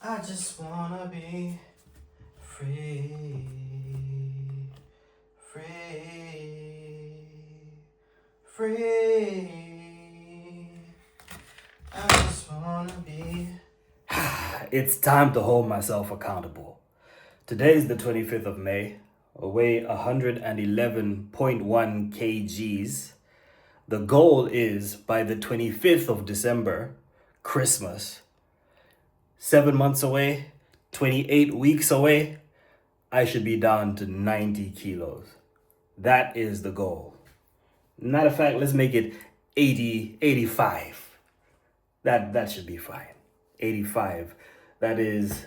I just wanna be free, free, free. I just wanna be. It's time to hold myself accountable. Today is the 25th of May. I weigh 111.1 kgs. The goal is by the 25th of December, Christmas, 7 months away, 28 weeks away, I should be down to 90 kilos. That is the goal. Matter of fact, let's make it 80, 85. That should be fine. 85. That is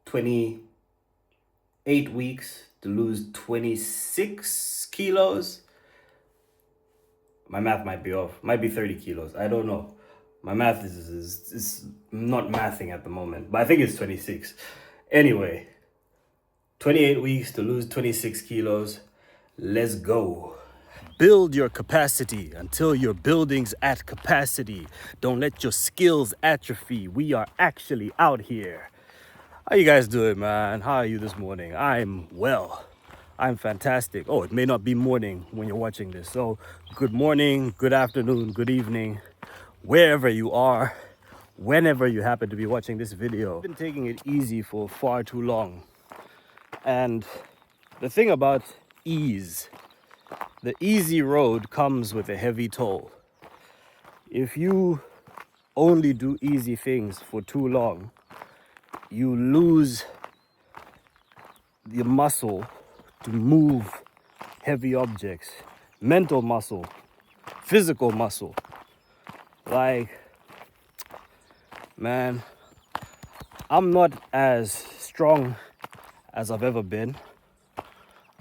28 weeks to lose 26 kilos. My math might be off. Might be 30 kilos. I don't know. My math is not mathing at the moment, but I think it's 26. Anyway, 28 weeks to lose 26 kilos. Let's go. Build your capacity until your building's at capacity. Don't let your skills atrophy. We are actually out here. How you guys doing, man? How are you this morning? I'm well. I'm fantastic. Oh, it may not be morning when you're watching this. So good morning, good afternoon, good evening, wherever you are, whenever you happen to be watching this video. I've been taking it easy for far too long. And the thing about ease, the easy road comes with a heavy toll. If you only do easy things for too long, you lose the muscle to move heavy objects, mental muscle, physical muscle. Like, man, I'm not as strong as I've ever been.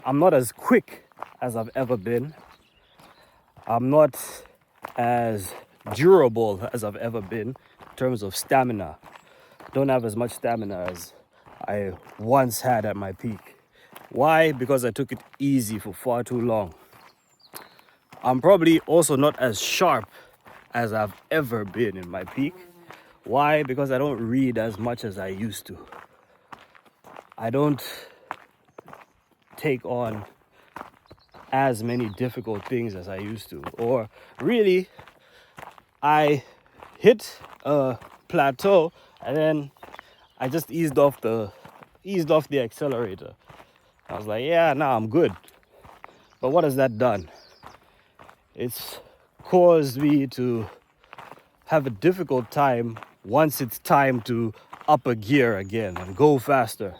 I'm not as quick as I've ever been. I'm not as durable as I've ever been in terms of stamina. Don't have as much stamina as I once had at my peak. Why? Because I took it easy for far too long. I'm probably also not as sharp as I've ever been in my peak. Why? Because I don't read as much as I used to. I don't take on as many difficult things as I used to. Or really, I hit a plateau and then I just eased off the accelerator. I was like, yeah, now I'm good. But what has that done? It's caused me to have a difficult time once it's time to up a gear again and go faster.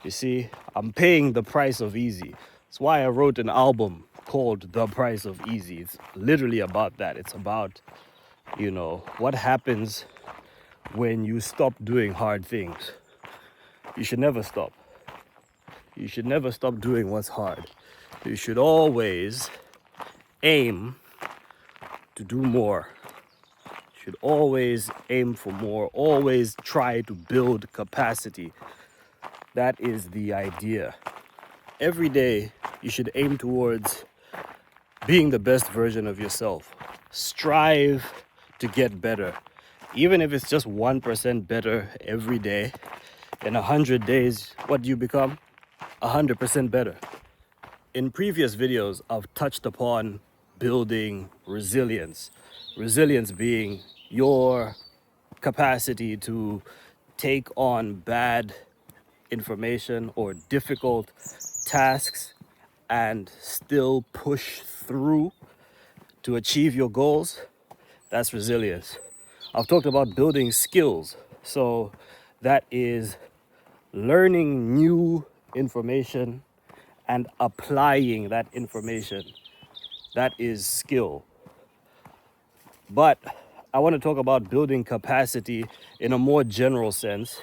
You see, I'm paying the price of easy. That's why I wrote an album called The Price of Easy. It's literally about that. It's about, what happens when you stop doing hard things. You should never stop. You should never stop doing what's hard. You should always aim to do more. You should always aim for more. Always try to build capacity. That is the idea. Every day, you should aim towards being the best version of yourself. Strive to get better. Even if it's just 1% better every day, in 100 days, what do you become? 100% better. In previous videos, I've touched upon building resilience. Resilience being your capacity to take on bad information or difficult tasks and still push through to achieve your goals. That's resilience. I've talked about building skills. So that is learning new information and applying that information. That is skill. But I want to talk about building capacity in a more general sense,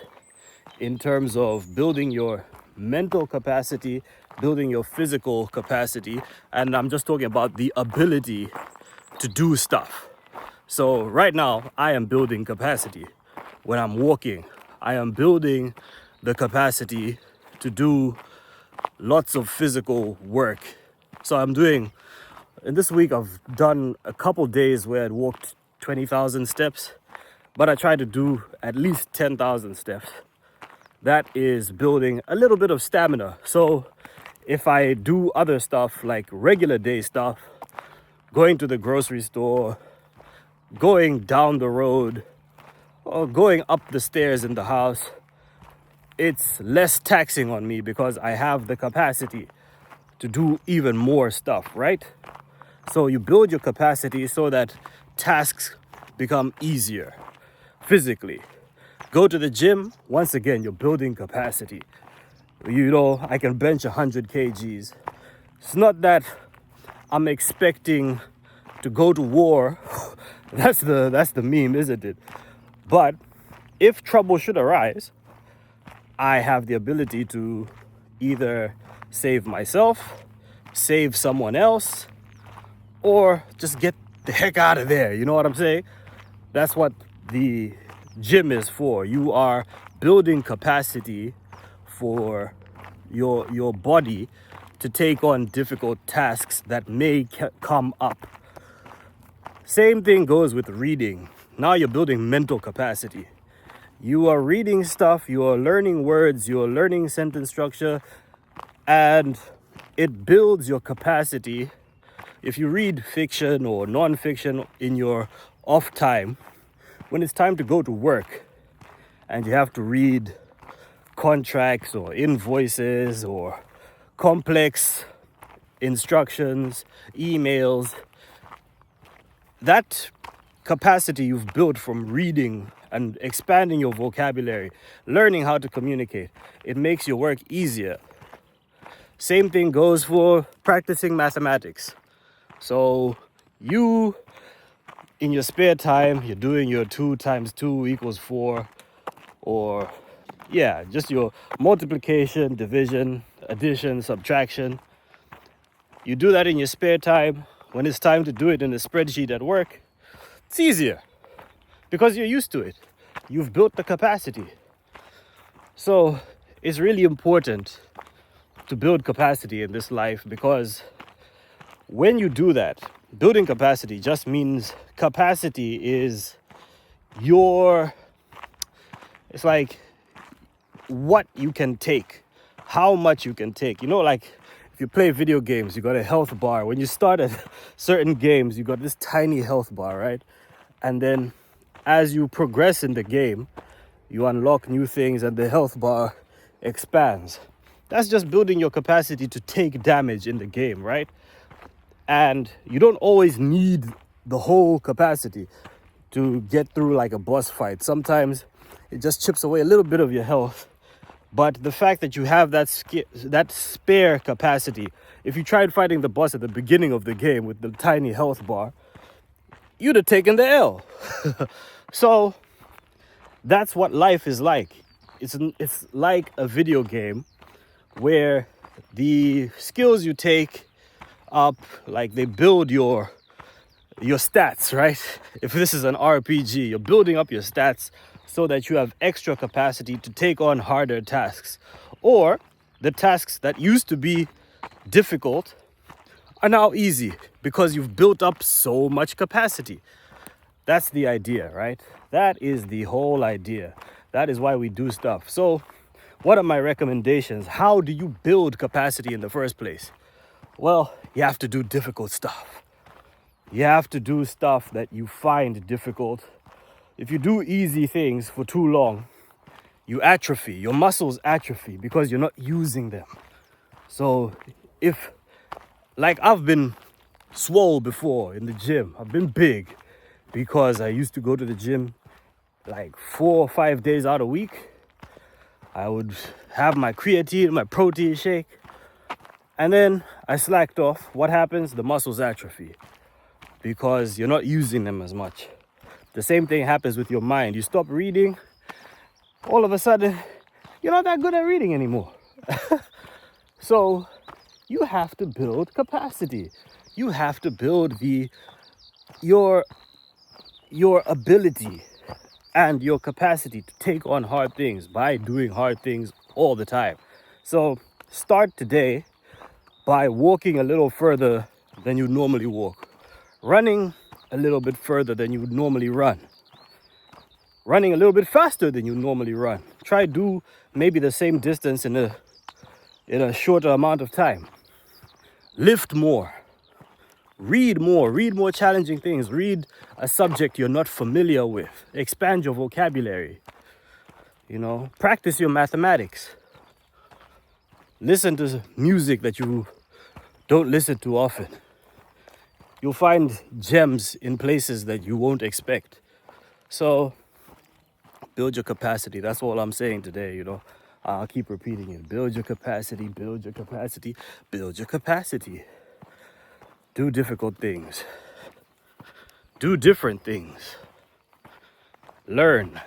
in terms of building your mental capacity, building your physical capacity, and I'm just talking about the ability to do stuff. So right now, I am building capacity. When I'm walking, I am building the capacity to do lots of physical work. So in this week, I've done a couple days where I'd walked 20,000 steps, but I try to do at least 10,000 steps. That is building a little bit of stamina. So if I do other stuff like regular day stuff, going to the grocery store, going down the road, or going up the stairs in the house, it's less taxing on me because I have the capacity to do even more stuff, right? So you build your capacity so that tasks become easier physically. Go to the gym, once again, you're building capacity. You know, I can bench 100 kgs. It's not that I'm expecting to go to war. That's the meme, isn't it? But if trouble should arise, I have the ability to either save myself, save someone else, or just get the heck out of there. You know what I'm saying? That's what the gym is for. You are building capacity for your body to take on difficult tasks that may come up. Same thing goes with reading. Now you're building mental capacity. You are reading stuff, you are learning words, you are learning sentence structure, and it builds your capacity. If you read fiction or non-fiction in your off time, when it's time to go to work and you have to read contracts or invoices or complex instructions, emails, that capacity you've built from reading and expanding your vocabulary, learning how to communicate, it makes your work easier. Same thing goes for practicing mathematics. So you, in your spare time, you're doing your 2 times 2 equals 4, or yeah, just your multiplication, division, addition, subtraction. You do that in your spare time. When it's time to do it in a spreadsheet at work, it's easier because you're used to it. You've built the capacity. So it's really important to build capacity in this life, because when you do that, building capacity just means capacity is it's like what you can take, how much you can take. You know, like if you play video games, you got a health bar. When you start at certain games, you got this tiny health bar, right? And then as you progress in the game, you unlock new things and the health bar expands. That's just building your capacity to take damage in the game, right? And you don't always need the whole capacity to get through like a boss fight. Sometimes it just chips away a little bit of your health. But the fact that you have that spare capacity, if you tried fighting the boss at the beginning of the game with the tiny health bar, you'd have taken the L. So that's what life is like. It's like a video game where the skills you take up, like they build your stats, right? If this is an RPG, you're building up your stats so that you have extra capacity to take on harder tasks. Or the tasks that used to be difficult are now easy because you've built up so much capacity. That's the idea, right? That is the whole idea. That is why we do stuff. So what are my recommendations? How do you build capacity in the first place? Well, you have to do difficult stuff. You have to do stuff that you find difficult. If you do easy things for too long, you atrophy. Your muscles atrophy because you're not using them. So I've been swole before in the gym. I've been big because I used to go to the gym like 4 or 5 days out a week. I would have my creatine, my protein shake, and then I slacked off. What happens? The muscles atrophy because you're not using them as much. The same thing happens with your mind. You stop reading, all of a sudden, you're not that good at reading anymore. So you have to build capacity. You have to build your ability and your capacity to take on hard things by doing hard things all the time. So start today by walking a little further than you normally walk, running a little bit further than you would normally run, running a little bit faster than you normally run. Try do maybe the same distance in a shorter amount of time. Lift more. Read more challenging things. Read a subject you're not familiar with. Expand your vocabulary. Practice your mathematics. Listen to music that you don't listen to often. You'll find gems in places that you won't expect. So build your capacity. That's all I'm saying today, I'll keep repeating it. Build your capacity, build your capacity, build your capacity. Do difficult things. Do different things. Learn.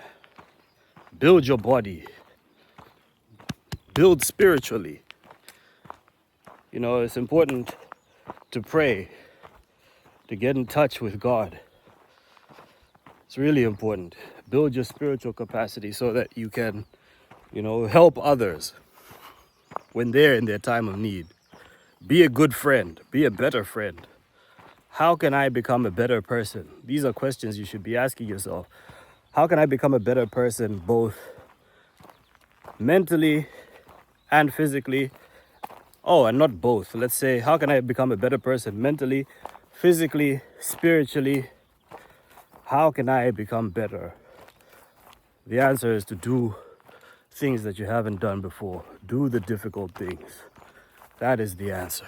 Build your body. Build spiritually. It's important to pray, to get in touch with God. It's really important. Build your spiritual capacity so that you can, help others when they're in their time of need. Be a good friend. Be a better friend. How can I become a better person? These are questions you should be asking yourself. How can I become a better person both mentally and physically? Oh, and not both. Let's say, how can I become a better person mentally, physically, spiritually? How can I become better? The answer is to do things that you haven't done before. Do the difficult things. That is the answer.